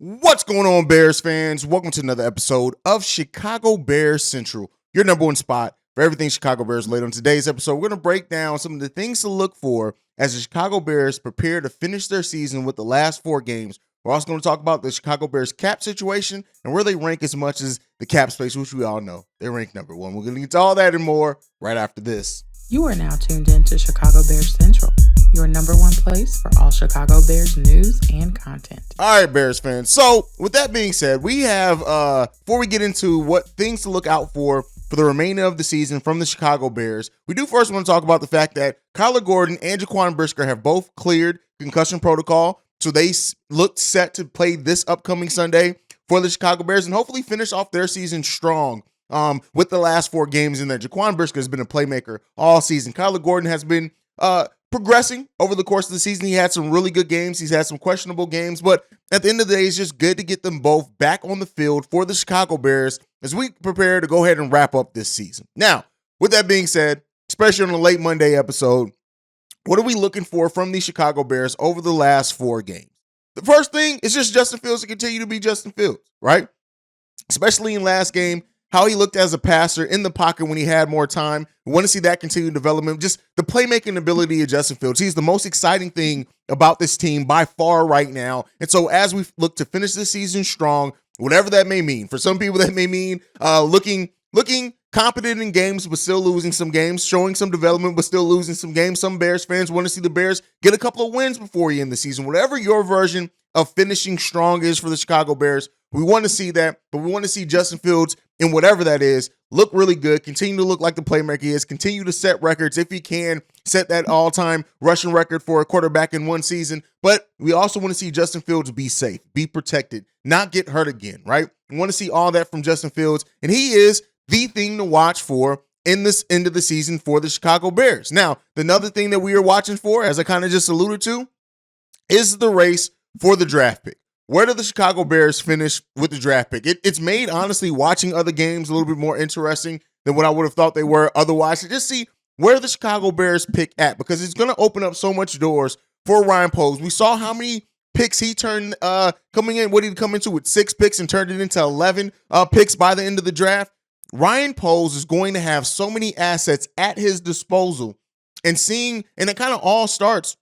What's going on, Bears fans? Welcome to another episode of Chicago Bears Central, your number one spot for everything Chicago Bears related. On today's episode, we're going to break down some of the things to look for as the Chicago Bears prepare to finish their season with the last 4 games. We're also going to talk about the Chicago Bears cap situation and where they rank as much as the cap space, which we all know they rank number 1. We're going to get to all that and more right after this. You are now tuned in to Chicago Bears Central, your number one place for all Chicago Bears news and content. All right, Bears fans. So with that being said, we have, before we get into what things to look out for the remainder of the season from the Chicago Bears, we do first want to talk about the fact that Kyler Gordon and Jaquan Brisker have both cleared concussion protocol. So they look set to play this upcoming Sunday for the Chicago Bears and hopefully finish off their season strong. With the last 4 games in there. Jaquan Brisker has been a playmaker all season. Kyler Gordon has been progressing over the course of the season. He had some really good games. He's had some questionable games, but at the end of the day, it's just good to get them both back on the field for the Chicago Bears as we prepare to go ahead and wrap up this season. Now, with that being said, especially on a late Monday episode, what are we looking for from the Chicago Bears over the last 4 games? The first thing is just Justin Fields to continue to be Justin Fields, right? Especially in last game, how he looked as a passer in the pocket when he had more time. We want to see that continued development. Just the playmaking ability of Justin Fields. He's the most exciting thing about this team by far right now. And so as we look to finish this season strong, whatever that may mean, for some people that may mean looking competent in games but still losing some games, showing some development but still losing some games. Some Bears fans want to see the Bears get a couple of wins before you end the season. Whatever your version of finishing strong is for the Chicago Bears, we want to see that, but we want to see Justin Fields, in whatever that is, look really good, continue to look like the playmaker he is, continue to set records if he can, set that all-time rushing record for a quarterback in one season. But we also want to see Justin Fields be safe, be protected, not get hurt again, right? We want to see all that from Justin Fields, and he is the thing to watch for in this end of the season for the Chicago Bears. Now, another thing that we are watching for, as I kind of just alluded to, is the race for the draft pick. Where do the Chicago Bears finish with the draft pick? It's made, honestly, watching other games a little bit more interesting than what I would have thought they were otherwise. To just see where the Chicago Bears pick at, because it's going to open up so much doors for Ryan Poles. We saw how many picks he turned coming in. What did he come into with 6 picks and turned it into 11 picks by the end of the draft? Ryan Poles is going to have so many assets at his disposal, and it kind of all starts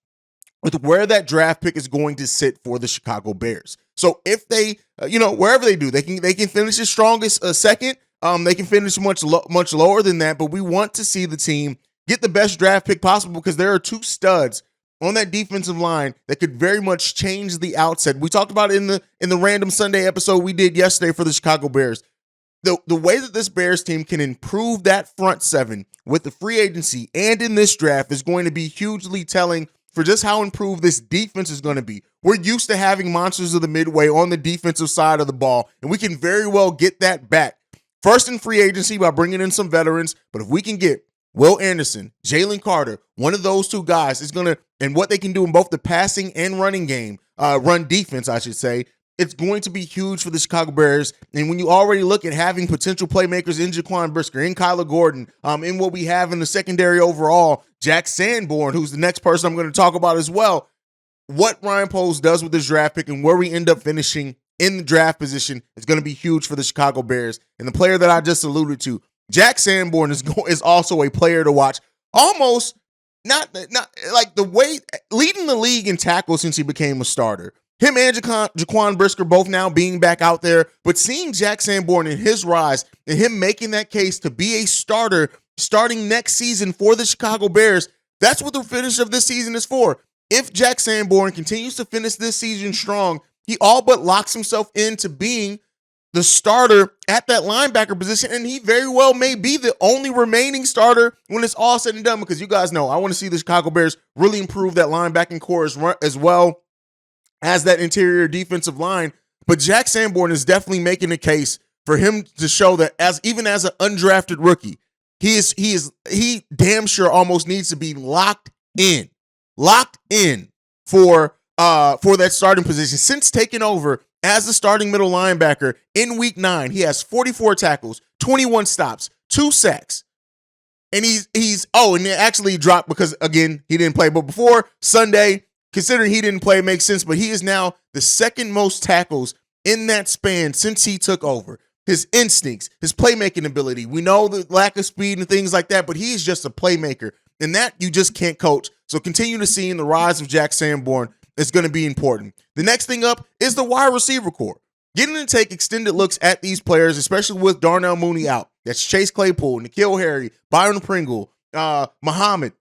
with where that draft pick is going to sit for the Chicago Bears. So if they, wherever they do, they can finish as strong as a second. They can finish much lower than that, but we want to see the team get the best draft pick possible because there are 2 studs on that defensive line that could very much change the outset. We talked about it in the random Sunday episode we did yesterday for the Chicago Bears. The way that this Bears team can improve that front 7 with the free agency and in this draft is going to be hugely telling for just how improved this defense is going to be. We're used to having monsters of the midway on the defensive side of the ball, and we can very well get that back. First in free agency by bringing in some veterans, but if we can get Will Anderson, Jalen Carter, one of those 2 guys is going to, and what they can do in both the passing and running game, run defense, I should say, it's going to be huge for the Chicago Bears. And when you already look at having potential playmakers in Jaquan Brisker, in Kyler Gordon, in what we have in the secondary overall, Jack Sanborn, who's the next person I'm going to talk about as well, what Ryan Poles does with this draft pick and where we end up finishing in the draft position is going to be huge for the Chicago Bears. And the player that I just alluded to, Jack Sanborn, is also a player to watch. Almost not like the way leading the league in tackles since he became a starter. Him and Jaquan Brisker both now being back out there, but seeing Jack Sanborn in his rise and him making that case to be a starter starting next season for the Chicago Bears, that's what the finish of this season is for. If Jack Sanborn continues to finish this season strong, he all but locks himself into being the starter at that linebacker position, and he very well may be the only remaining starter when it's all said and done, because you guys know I want to see the Chicago Bears really improve that linebacking core as well as that interior defensive line. But Jack Sanborn is definitely making a case for him to show that even as an undrafted rookie, he damn sure almost needs to be locked in for that starting position. Since taking over as the starting middle linebacker in week 9, he has 44 tackles, 21 stops, 2 sacks. And and it actually dropped because, again, he didn't play. But before Sunday, considering he didn't play, it makes sense. But he is now the second most tackles in that span since he took over. His instincts, his playmaking ability. We know the lack of speed and things like that, but he's just a playmaker. And that you just can't coach. So continue to see in the rise of Jack Sanborn is going to be important. The next thing up is the wide receiver core. Getting to take extended looks at these players, especially with Darnell Mooney out. That's Chase Claypool, N'Keal Harry, Byron Pringle, Muhammad.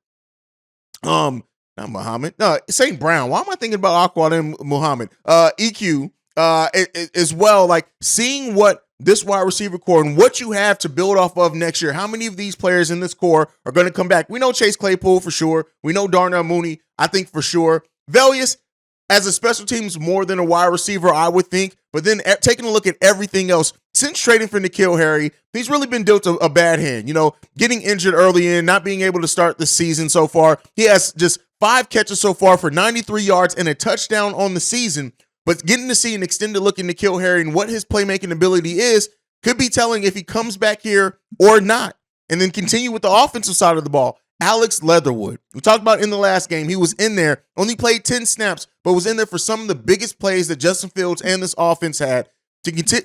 Not Muhammad. No, St. Brown. Why am I thinking about Aquan and Muhammad? EQ as well. Like seeing what this wide receiver core and what you have to build off of next year. How many of these players in this core are going to come back? We know Chase Claypool for sure. We know Darnell Mooney, I think for sure. Velius, as a special teams more than a wide receiver, I would think. But then taking a look at everything else, since trading for N'Keal Harry, he's really been dealt a bad hand. Getting injured early in, not being able to start the season so far. He has just 5 catches so far for 93 yards and a touchdown on the season. But getting to see an extended look at N'Keal Harry and what his playmaking ability is could be telling if he comes back here or not. And then continue with the offensive side of the ball. Alex Leatherwood. We talked about in the last game. He was in there, only played 10 snaps, but was in there for some of the biggest plays that Justin Fields and this offense had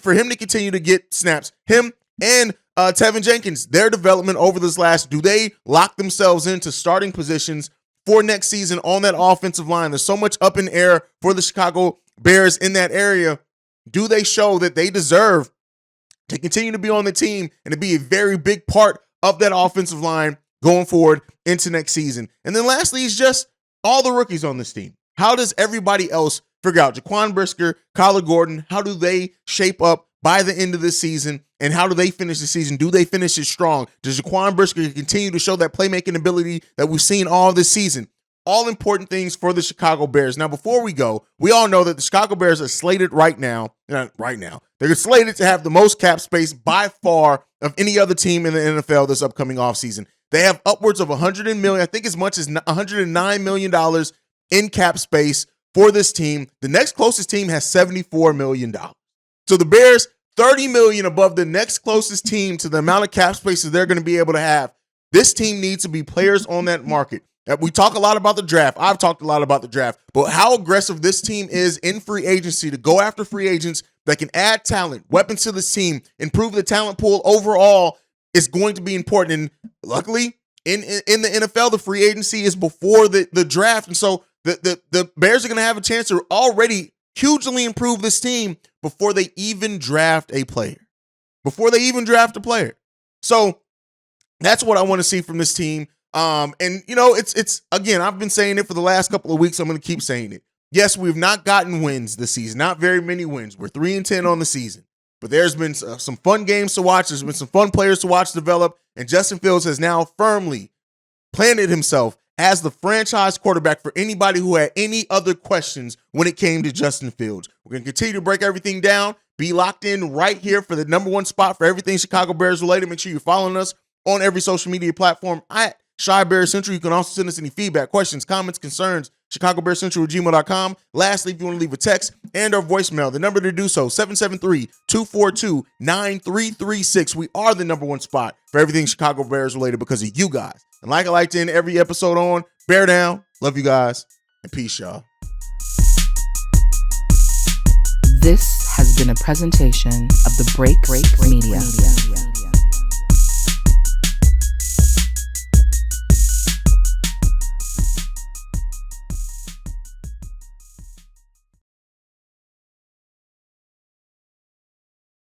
for him to continue to get snaps. Him and Tevin Jenkins, their development over this do they lock themselves into starting positions for next season on that offensive line? There's so much up in air for the Chicago Bears in that area. Do they show that they deserve to continue to be on the team and to be a very big part of that offensive line going forward into next season? And then lastly is just all the rookies on this team. How does everybody else figure out Jaquan Brisker, Kyler Gordon? How do they shape up by the end of this season? And how do they finish the season? Do they finish it strong? Does Jaquan Brisker continue to show that playmaking ability that we've seen all this season? All important things for the Chicago Bears. Now, before we go, we all know that the Chicago Bears are slated they're slated to have the most cap space by far of any other team in the NFL this upcoming offseason. They have upwards of $100 million, I think as much as $109 million in cap space for this team. The next closest team has $74 million. So the Bears, $30 million above the next closest team to the amount of cap space that they're going to be able to have. This team needs to be players on that market. We talk a lot about the draft. I've talked a lot about the draft, but how aggressive this team is in free agency to go after free agents that can add talent, weapons to this team, improve the talent pool overall is going to be important. And luckily, in the NFL, the free agency is before the draft. And so the Bears are going to have a chance to already hugely improve this team before they even draft a player. So that's what I want to see from this team. It's again, I've been saying it for the last couple of weeks. I'm going to keep saying it. Yes, we've not gotten wins this season, not very many wins. We're 3-10 on the season, but there's been some fun games to watch. There's been some fun players to watch develop, and Justin Fields has now firmly planted himself as the franchise quarterback for anybody who had any other questions when it came to Justin Fields. We're going to continue to break everything down. Be locked in right here for the number one spot for everything Chicago Bears related. Make sure you're following us on every social media platform at Chi Bears Central. You can also send us any feedback, questions, comments, concerns, ChicagoBearsCentral@gmail.com. Lastly, if you want to leave a text and or voicemail, the number to do so, 773-242-9336. We are the number one spot for everything Chicago Bears related because of you guys. And like I like to end every episode on, bear down. Love you guys. And peace, y'all. This has been a presentation of the Break Media.